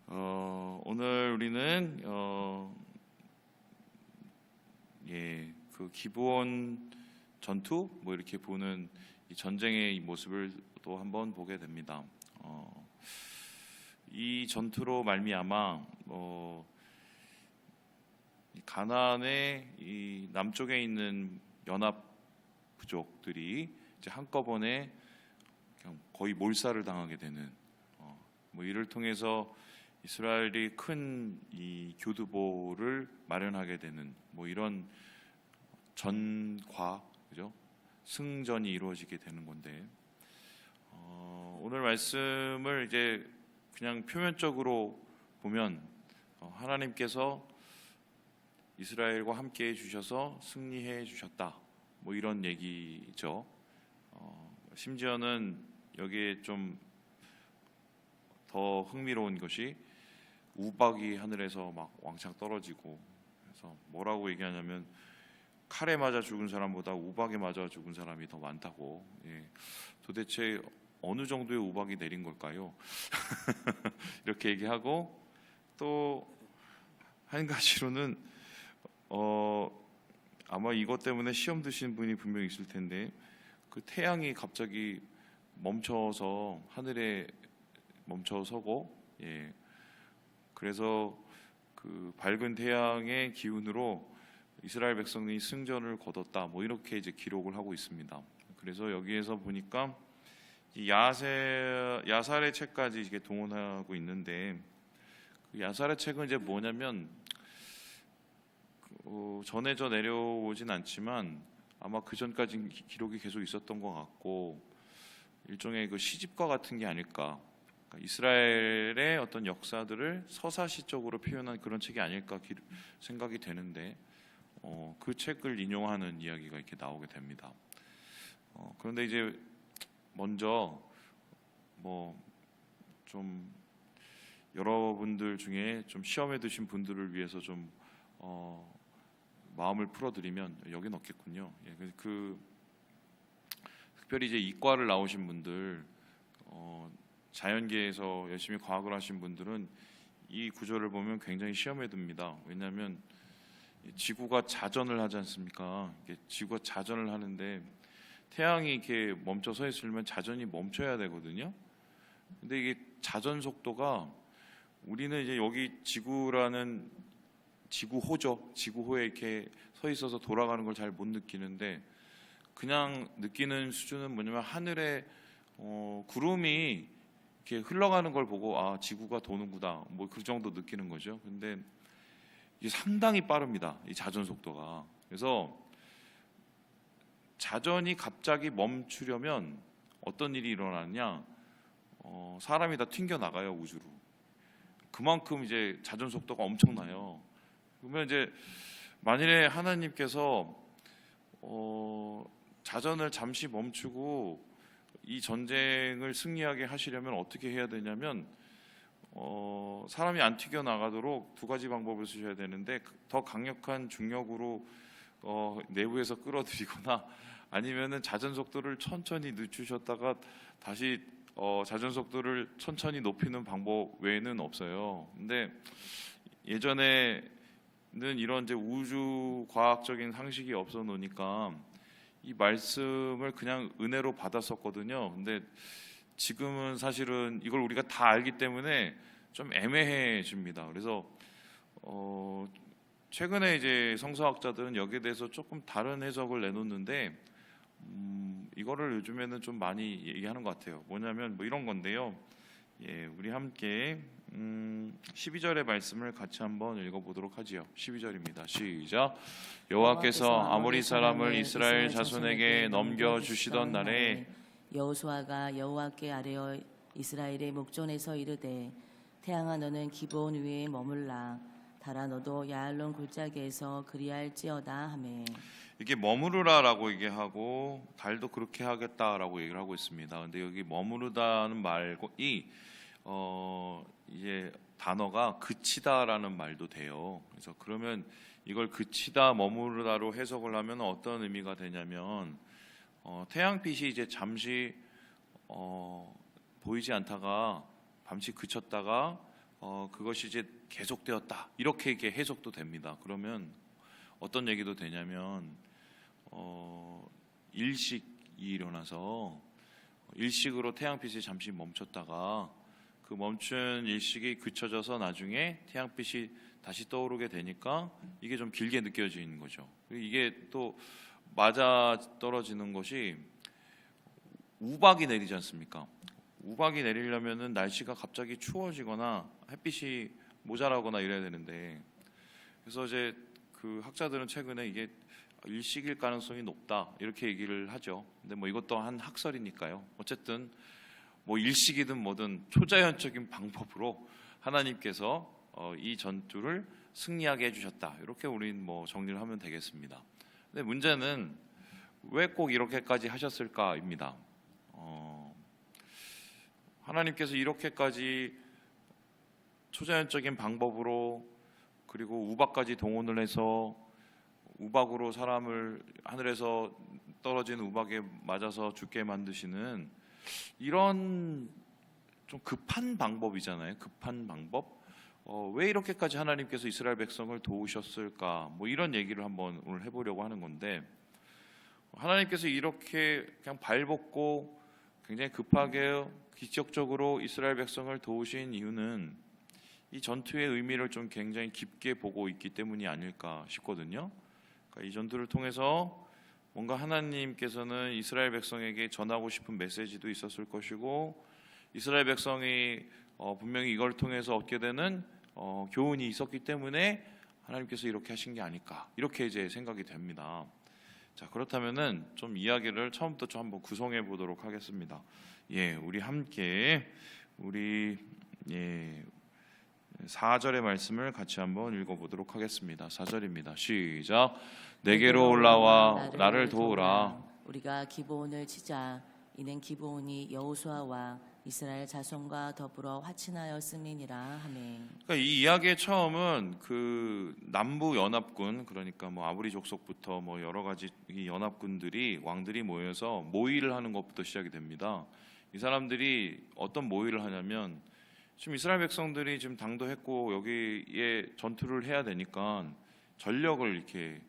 오늘 우리는 그 기브온 전투 뭐 이렇게 보는 이 전쟁의 이 모습을 또 한번 보게 됩니다. 이 전투로 말미암아 이 가나안의 이 남쪽에 있는 연합 부족들이 이제 한꺼번에 그냥 거의 몰살을 당하게 되는 뭐 이를 통해서 이스라엘이 큰 이 교두보를 마련하게 되는 뭐 이런 전과 그죠? 승전이 이루어지게 되는 건데 오늘 말씀을 이제 그냥 표면적으로 보면 하나님께서 이스라엘과 함께 해주셔서 승리해 주셨다 뭐 이런 얘기죠. 심지어는 여기에 좀 더 흥미로운 것이 우박이 하늘에서 막 왕창 떨어지고 그래서 뭐라고 얘기하냐면 칼에 맞아 죽은 사람보다 우박에 맞아 죽은 사람이 더 많다고. 도대체 어느 정도의 우박이 내린 걸까요? 이렇게 얘기하고 또 한 가지로는 아마 이것 때문에 시험 드신 분이 분명히 있을 텐데 그 태양이 갑자기 멈춰서 하늘에 멈춰서고 그래서 그 밝은 태양의 기운으로 이스라엘 백성이 승전을 거뒀다 뭐 이렇게 이제 기록을 하고 있습니다. 그래서 여기에서 보니까 이 야살의 책까지 이게 동원하고 있는데 그 야살의 책은 이제 뭐냐면 전해져 내려오진 않지만 아마 그 전까지 기록이 계속 있었던 것 같고 일종의 그 시집과 같은 게 아닐까. 이스라엘의 어떤 역사들을 서사시적으로 표현한 그런 책이 아닐까 생각이 되는데 그 책을 인용하는 이야기가 이렇게 나오게 됩니다. 그런데 이제 먼저 뭐 좀 여러분들 중에 좀 시험에 드신 분들을 위해서 좀 마음을 풀어드리면 여긴 없겠군요. 특별히 이제 이과를 나오신 분들 자연계에서 열심히 과학을 하신 분들은 이 구조를 보면 굉장히 시험에 듭니다. 왜냐하면 지구가 자전을 하지 않습니까? 지구가 자전을 하는데 태양이 이렇게 멈춰 서 있으면 자전이 멈춰야 되거든요. 근데 이게 자전 속도가 우리는 이제 여기 지구라는 지구호죠. 지구호에 이렇게 서 있어서 돌아가는 걸 잘 못 느끼는데 그냥 느끼는 수준은 뭐냐면 하늘에 구름이 이렇게 흘러가는 걸 보고 아 지구가 도는구나 뭐 그 정도 느끼는 거죠. 근데 이게 상당히 빠릅니다. 이 자전 속도가. 그래서 자전이 갑자기 멈추려면 어떤 일이 일어나냐? 사람이 다 튕겨 나가요 우주로. 그만큼 이제 자전 속도가 엄청나요. 그러면 이제 만일에 하나님께서 자전을 잠시 멈추고 이 전쟁을 승리하게 하시려면 어떻게 해야 되냐면 사람이 안 튀겨 나가도록 두 가지 방법을 쓰셔야 되는데 더 강력한 중력으로 내부에서 끌어들이거나 아니면은 자전 속도를 천천히 늦추셨다가 다시 자전 속도를 천천히 높이는 방법 외에는 없어요. 근데 예전에는 이런 이제 우주 과학적인 상식이 없어 놓으니까 이 말씀을 그냥 은혜로 받았었거든요. 근데 지금은 사실은 이걸 우리가 다 알기 때문에 좀 애매해집니다. 그래서 최근에 이제 성서학자들은 여기에 대해서 조금 다른 해석을 내놓는데 이거를 요즘에는 좀 많이 얘기하는 것 같아요. 뭐냐면 뭐 이런 건데요. 우리 함께 12절의 말씀을 같이 한번 읽어보도록 하지요. 12절입니다. 시작. 여호와께서 아모리 사람을 이스라엘 자손에게 넘겨주시던 날에 여호수아가 여호와께 아뢰어 이스라엘의 목전에서 이르되 태양아 너는 기브온 위에 머물라 달아 너도 야알론 골짜기에서 그리할지어다 하매 이게 머무르라라고 얘기하고 달도 그렇게 하겠다라고 얘기를 하고 있습니다. 근데 여기 머무르다는 말고 이제 단어가 그치다라는 말도 돼요. 그래서 그러면 이걸 그치다 머무르다로 해석을 하면 어떤 의미가 되냐면 태양빛이 이제 잠시 보이지 않다가 잠시 그쳤다가 그것이 이제 계속되었다 이렇게 이게 해석도 됩니다. 그러면 어떤 얘기도 되냐면 일식이 일어나서 일식으로 태양빛이 잠시 멈췄다가 그 멈춘 일식이 그쳐져서 나중에 태양빛이 다시 떠오르게 되니까 이게 좀 길게 느껴지는 거죠. 이게 또 맞아 떨어지는 것이 우박이 내리지 않습니까? 우박이 내리려면은 날씨가 갑자기 추워지거나 햇빛이 모자라거나 이래야 되는데, 그래서 이제 그 학자들은 최근에 이게 일식일 가능성이 높다 이렇게 얘기를 하죠. 근데 뭐 이것도 한 학설이니까요. 어쨌든 뭐 일식이든 뭐든 초자연적인 방법으로 하나님께서 이 전투를 승리하게 해주셨다. 이렇게 우리는 뭐 정리를 하면 되겠습니다. 근데 문제는 왜 꼭 이렇게까지 하셨을까입니다. 하나님께서 이렇게까지 초자연적인 방법으로 그리고 우박까지 동원을 해서 우박으로 사람을 하늘에서 떨어진 우박에 맞아서 죽게 만드시는 이런 좀 급한 방법이잖아요. 급한 방법. 왜 이렇게까지 하나님께서 이스라엘 백성을 도우셨을까? 뭐 이런 얘기를 한번 오늘 해보려고 하는 건데, 하나님께서 이렇게 그냥 발벗고 굉장히 급하게 기적적으로 이스라엘 백성을 도우신 이유는 이 전투의 의미를 좀 굉장히 깊게 보고 있기 때문이 아닐까 싶거든요. 그러니까 이 전투를 통해서 뭔가 하나님께서는 이스라엘 백성에게 전하고 싶은 메시지도 있었을 것이고, 이스라엘 백성이 분명히 이걸 통해서 얻게 되는 교훈이 있었기 때문에 하나님께서 이렇게 하신 게 아닐까, 이렇게 이제 생각이 됩니다. 자, 그렇다면은 좀 이야기를 처음부터 좀 한번 구성해 보도록 하겠습니다. 우리 함께 우리 4절의 말씀을 같이 한번 읽어보도록 하겠습니다. 4절입니다. 시작. 내게로 올라와 나를 도우라. 우리가 기브온을 치자. 이는 기브온이 여호수아와 이스라엘 자손과 더불어 화친하였음이니라 하멘. 그러니까 이 이야기의 처음은 그 남부 연합군, 그러니까 뭐 아브리 족속부터 뭐 여러 가지 이 연합군들이 왕들이 모여서 모의를 하는 것부터 시작이 됩니다. 이 사람들이 어떤 모의를 하냐면, 지금 이스라엘 백성들이 지금 당도했고 여기에 전투를 해야 되니까 전력을 이렇게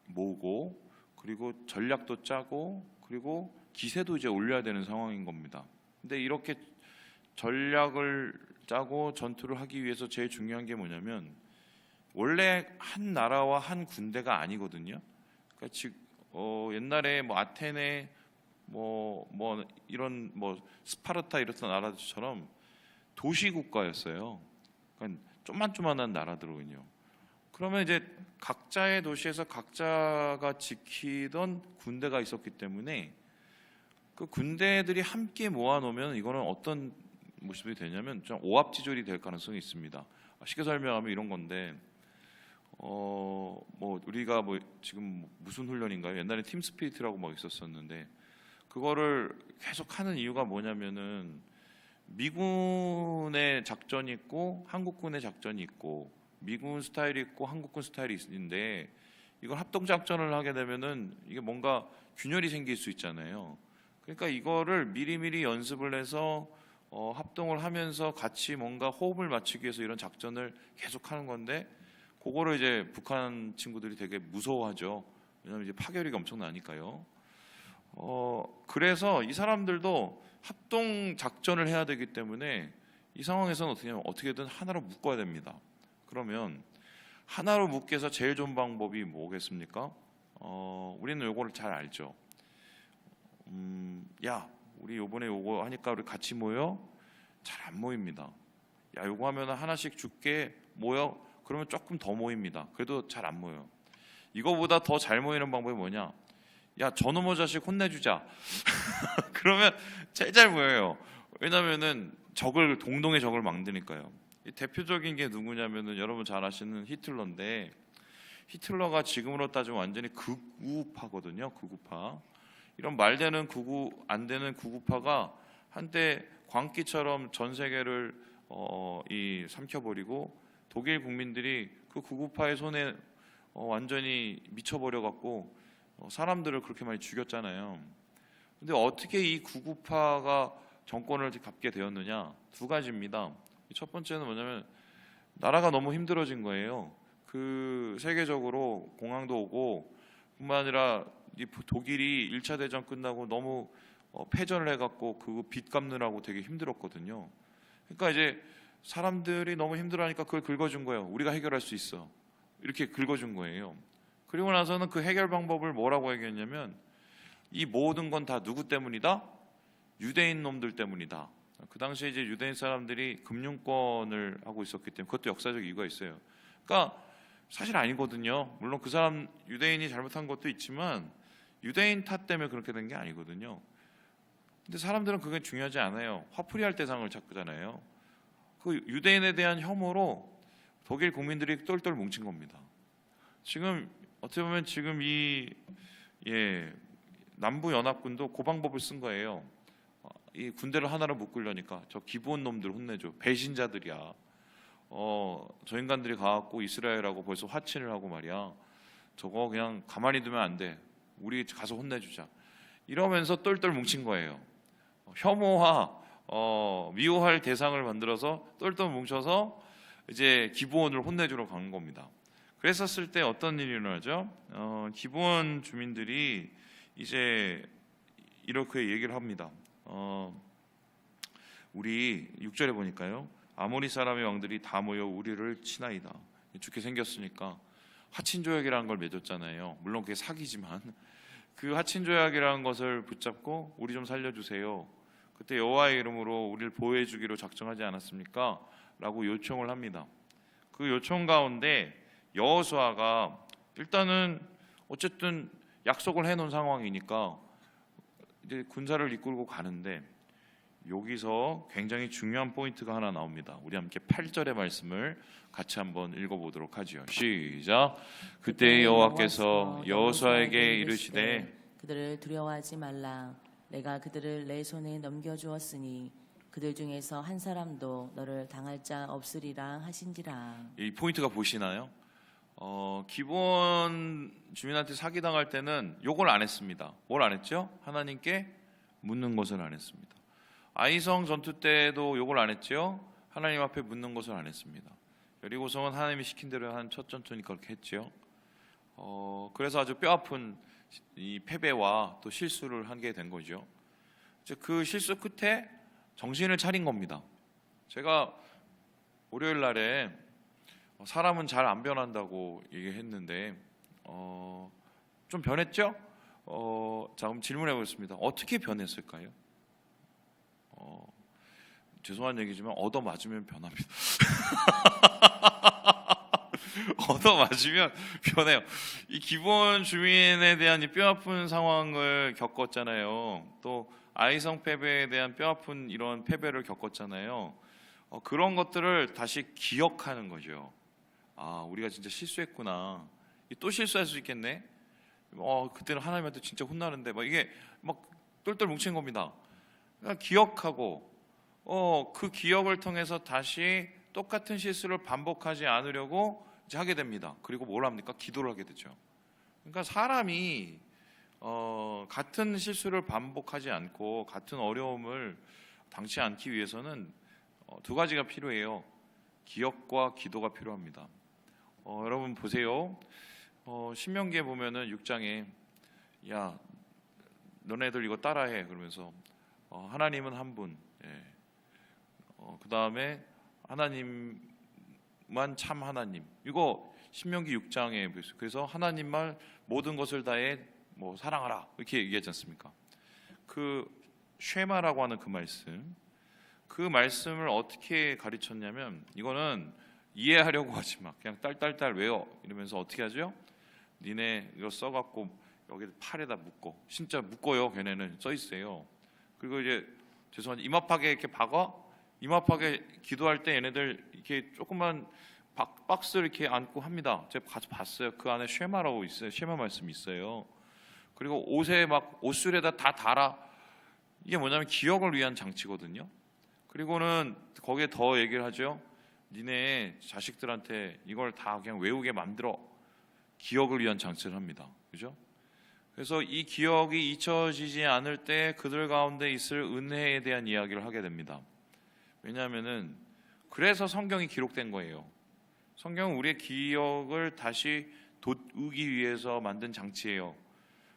모으고, 그리고 전략도 짜고, 그리고 기세도 이제 올려야 되는 상황인 겁니다. 근데 이렇게 전략을 짜고 전투를 하기 위해서 제일 중요한 게 뭐냐면, 원래 한 나라와 한 군대가 아니거든요. 그러니까 옛날에 뭐 아테네 뭐 이런 뭐 스파르타 이런 나라들처럼 도시 국가였어요. 그러니까 조만조만한 나라들은요. 그러면 이제 각자의 도시에서 각자가 지키던 군대가 있었기 때문에 그 군대들이 함께 모아놓으면 이거는 어떤 모습이 되냐면 좀 오합지졸이 될 가능성이 있습니다. 쉽게 설명하면 이런 건데, 뭐 우리가 뭐 지금 무슨 훈련인가요? 옛날에 팀 스피릿이라고 막 있었었는데, 그거를 계속 하는 이유가 뭐냐면은 미군의 작전이 있고 한국군의 작전이 있고, 미군 스타일이 있고 한국군 스타일이 있는데, 이걸 합동 작전을 하게 되면은 이게 뭔가 균열이 생길 수 있잖아요. 그러니까 이거를 미리미리 연습을 해서 합동을 하면서 같이 뭔가 호흡을 맞추기 위해서 이런 작전을 계속 하는 건데, 그거를 이제 북한 친구들이 되게 무서워하죠. 왜냐하면 이제 파괴력이 엄청나니까요. 그래서 이 사람들도 합동 작전을 해야 되기 때문에 이 상황에서는 어떻게 하면 어떻게든 하나로 묶어야 됩니다. 그러면 하나로 묶기 위해서 제일 좋은 방법이 뭐겠습니까? 우리는 요거를 잘 알죠. 야, 우리 요번에 요거 하니까 우리 같이 모여? 잘 안 모입니다. 야, 요거 하면 하나씩 줄게, 모여? 그러면 조금 더 모입니다. 그래도 잘 안 모여요. 이거보다 더 잘 모이는 방법이 뭐냐? 야, 저놈의 자식 혼내주자. 그러면 제일 잘 모여요. 왜냐면은 동동의 적을 만드니까요. 대표적인 게 누구냐면은 여러분 잘 아시는 히틀러인데, 히틀러가 지금으로 따지면 완전히 극우파거든요. 극우파. 이런 말되는 안 되는 극우파가 한때 광기처럼 전 세계를 삼켜버리고, 독일 국민들이 그 극우파의 손에 완전히 미쳐버려 갖고 사람들을 그렇게 많이 죽였잖아요. 근데 어떻게 이 극우파가 정권을 잡게 되었느냐? 두 가지입니다. 첫 번째는 뭐냐면 나라가 너무 힘들어진 거예요. 그 세계적으로 공황도 오고 뿐만 아니라 이 독일이 1차 대전 끝나고 너무 패전을 해갖고 그 빚 갚느라고 되게 힘들었거든요. 그러니까 이제 사람들이 너무 힘들어하니까 그걸 긁어준 거예요. 우리가 해결할 수 있어. 이렇게 긁어준 거예요. 그리고 나서는 그 해결 방법을 뭐라고 얘기했냐면 이 모든 건 다 누구 때문이다? 유대인 놈들 때문이다. 그 당시에 이제 유대인 사람들이 금융권을 하고 있었기 때문에 그것도 역사적 이유가 있어요. 그러니까 사실 아니거든요. 물론 그 사람 유대인이 잘못한 것도 있지만 유대인 탓 때문에 그렇게 된 게 아니거든요. 근데 사람들은 그게 중요하지 않아요. 화풀이할 대상을 찾잖아요. 그 유대인에 대한 혐오로 독일 국민들이 똘똘 뭉친 겁니다. 지금 어떻게 보면 지금 이 남부 연합군도 그 방법을 쓴 거예요. 이 군대를 하나로 묶으려니까 저 기부온 놈들 혼내줘. 배신자들이야. 저 인간들이 가갖고 이스라엘하고 벌써 화친을 하고 말이야. 저거 그냥 가만히 두면 안 돼. 우리 가서 혼내주자. 이러면서 똘똘 뭉친 거예요. 혐오와 미워할 대상을 만들어서 똘똘 뭉쳐서 이제 기부원을 혼내주러 가는 겁니다. 그랬었을 때 어떤 일이 일어나죠? 기부원 주민들이 이제 이렇게 얘기를 합니다. 우리 6절에 보니까요. 아모리 사람의 왕들이 다 모여 우리를 치나이다. 죽게 생겼으니까 화친조약이라는 걸 맺었잖아요. 물론 그게 사기지만 그 화친조약이라는 것을 붙잡고 우리 좀 살려주세요. 그때 여호와의 이름으로 우리를 보호해 주기로 작정하지 않았습니까? 라고 요청을 합니다. 그 요청 가운데 여호수아가 일단은 어쨌든 약속을 해놓은 상황이니까 이제 군사를 이끌고 가는데 여기서 굉장히 중요한 포인트가 하나 나옵니다. 우리 함께 8절의 말씀을 같이 한번 읽어보도록 하지요. 시작. 그때 여호와께서 여호수아에게 이르시되 그들을 두려워하지 말라. 내가 그들을 내 손에 넘겨주었으니 그들 중에서 한 사람도 너를 당할 자 없으리라 하신지라. 이 포인트가 보시나요? 기본 주민한테 사기당할 때는 욕을 안 했습니다. 뭘 안 했죠? 하나님께 묻는 것을 안 했습니다. 아이성 전투 때도 욕을 안 했죠? 하나님 앞에 묻는 것을 안 했습니다. 여리고성은 하나님이 시킨 대로 한 첫 전투니까 그렇게 했죠. 그래서 아주 뼈아픈 이 패배와 또 실수를 하게 된 거죠. 그 실수 끝에 정신을 차린 겁니다. 제가 월요일 날에 사람은 잘 안 변한다고 얘기했는데 좀 변했죠? 자, 그럼 질문해 보겠습니다. 어떻게 변했을까요? 죄송한 얘기지만 얻어 맞으면 변합니다. 얻어 맞으면 변해요. 이 기본 주민에 대한 이 뼈아픈 상황을 겪었잖아요. 또 아이성 패배에 대한 뼈아픈 이런 패배를 겪었잖아요. 그런 것들을 다시 기억하는 거죠. 아, 우리가 진짜 실수했구나. 또 실수할 수 있겠네. 그때는 하나님한테 진짜 혼나는데 이게 막 똘똘 뭉친 겁니다. 그러니까 기억하고 그 기억을 통해서 다시 똑같은 실수를 반복하지 않으려고 이제 하게 됩니다. 그리고 뭘 합니까? 기도를 하게 되죠. 그러니까 사람이 같은 실수를 반복하지 않고 같은 어려움을 당치 않기 위해서는 두 가지가 필요해요. 기억과 기도가 필요합니다. 여러분 보세요. 신명기에 보면은 6장에 야 너네들 이거 따라해 그러면서 하나님은 한 분, 그 다음에 하나님만 참 하나님. 이거 신명기 6장에 그래서 하나님만 모든 것을 다해 사랑하라 이렇게 얘기하지 않습니까? 그 쉐마라고 하는 그 말씀을 어떻게 가르쳤냐면 이거는 이해하려고 하지 마. 그냥 딸딸딸 외워 이러면서 어떻게 하죠? 니네 이거 써갖고 여기 팔에다 묶어. 진짜 묶어요. 걔네는 써 있어요. 그리고 이제 죄송한데 임합하게 이렇게 박아. 임합하게 기도할 때 얘네들 이렇게 조그만 박스를 이렇게 안고 합니다. 제가 가서 봤어요. 그 안에 쉐마라고 있어요. 쉐마 말씀이 있어요. 그리고 옷에 옷술에다 다 달아. 이게 뭐냐면 기억을 위한 장치거든요. 그리고는 거기에 더 얘기를 하죠. 니네 자식들한테 이걸 다 그냥 외우게 만들어. 기억을 위한 장치를 합니다. 그죠? 그래서 이 기억이 잊혀지지 않을 때 그들 가운데 있을 은혜에 대한 이야기를 하게 됩니다. 왜냐하면은 그래서 성경이 기록된 거예요. 성경은 우리의 기억을 다시 돋우기 위해서 만든 장치예요.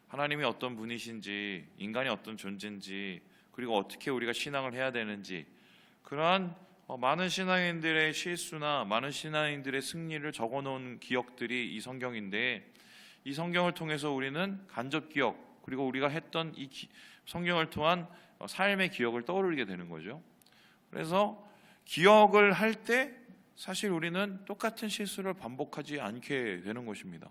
하나님이 어떤 분이신지, 인간이 어떤 존재인지, 그리고 어떻게 우리가 신앙을 해야 되는지, 그러한 많은 신앙인들의 실수나 많은 신앙인들의 승리를 적어놓은 기억들이 이 성경인데, 이 성경을 통해서 우리는 간접 기억, 그리고 우리가 했던 이 성경을 통한 삶의 기억을 떠올리게 되는 거죠. 그래서 기억을 할 때 사실 우리는 똑같은 실수를 반복하지 않게 되는 것입니다.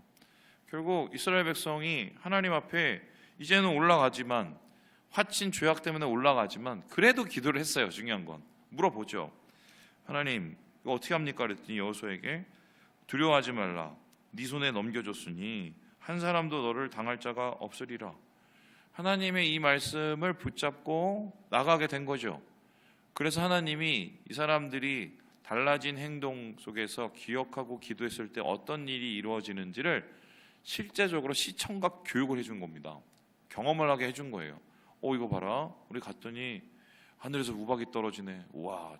결국 이스라엘 백성이 하나님 앞에 이제는 올라가지만, 화친 죄악 때문에 올라가지만 그래도 기도를 했어요. 중요한 건 물어보죠. 하나님, 이거 어떻게 합니까? 그랬더니 여호수아에게 두려워하지 말라. 네 손에 넘겨줬으니 한 사람도 너를 당할 자가 없으리라. 하나님의 이 말씀을 붙잡고 나가게 된 거죠. 그래서 하나님이 이 사람들이 달라진 행동 속에서 기억하고 기도했을 때 어떤 일이 이루어지는지를 실제적으로 시청각 교육을 해준 겁니다. 경험을 하게 해준 거예요. 이거 봐라, 우리 갔더니 하늘에서 우박이 떨어지네. 와,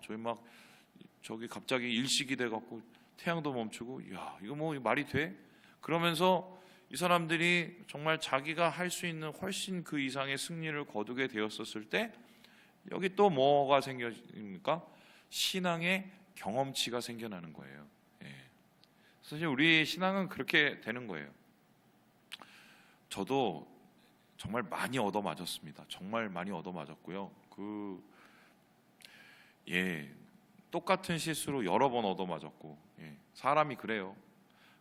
저기 갑자기 일식이 돼갖고 태양도 멈추고, 야, 이거 뭐 말이 돼? 그러면서 이 사람들이 정말 자기가 할 수 있는 훨씬 그 이상의 승리를 거두게 되었었을 때, 여기 또 뭐가 생깁니까? 신앙의 경험치가 생겨나는 거예요. 예. 사실 우리 신앙은 그렇게 되는 거예요. 저도 정말 많이 얻어맞았습니다. 정말 많이 얻어맞았고요. 똑같은 실수로 여러 번 얻어맞았고, 사람이 그래요.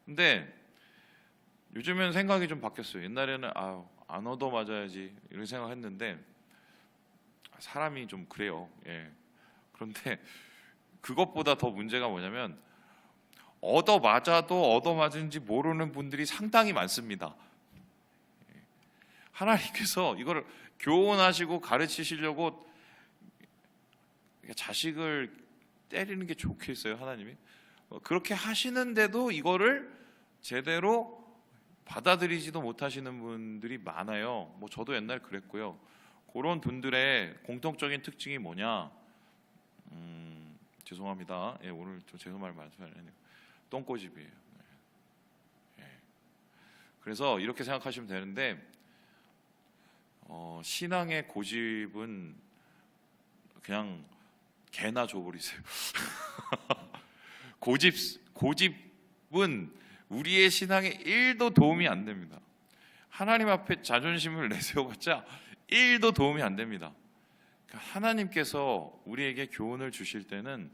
근데 요즘엔 생각이 좀 바뀌었어요. 옛날에는 안 얻어맞아야지 이런 생각했는데 사람이 좀 그래요. 그런데 그것보다 더 문제가 뭐냐면, 얻어맞아도 얻어맞은지 모르는 분들이 상당히 많습니다. 하나님께서 이걸 교훈하시고 가르치시려고 자식을 때리는 게 좋겠어요, 하나님이? 그렇게 하시는데도 이거를 제대로 받아들이지도 못하시는 분들이 많아요. 저도 옛날에 그랬고요. 그런 분들의 공통적인 특징이 뭐냐? 죄송합니다. 오늘 좀 죄송한 말 말씀하네요. 똥꼬집이에요. 그래서 이렇게 생각하시면 되는데, 신앙의 고집은 그냥 개나 줘버리세요. 고집은 우리의 신앙에 1도 도움이 안 됩니다. 하나님 앞에 자존심을 내세워봤자 1도 도움이 안 됩니다. 하나님께서 우리에게 교훈을 주실 때는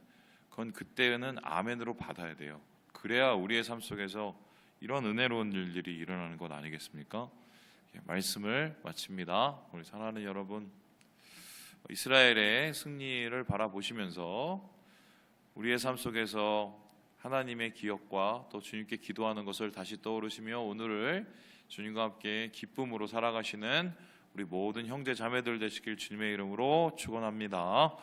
그건 그때는 아멘으로 받아야 돼요. 그래야 우리의 삶 속에서 이런 은혜로운 일들이 일어나는 것 아니겠습니까? 말씀을 마칩니다. 우리 사랑하는 여러분, 이스라엘의 승리를 바라보시면서 우리의 삶 속에서 하나님의 기억과 또 주님께 기도하는 것을 다시 떠오르시며 오늘을 주님과 함께 기쁨으로 살아가시는 우리 모든 형제 자매들 되시길 주님의 이름으로 축원합니다.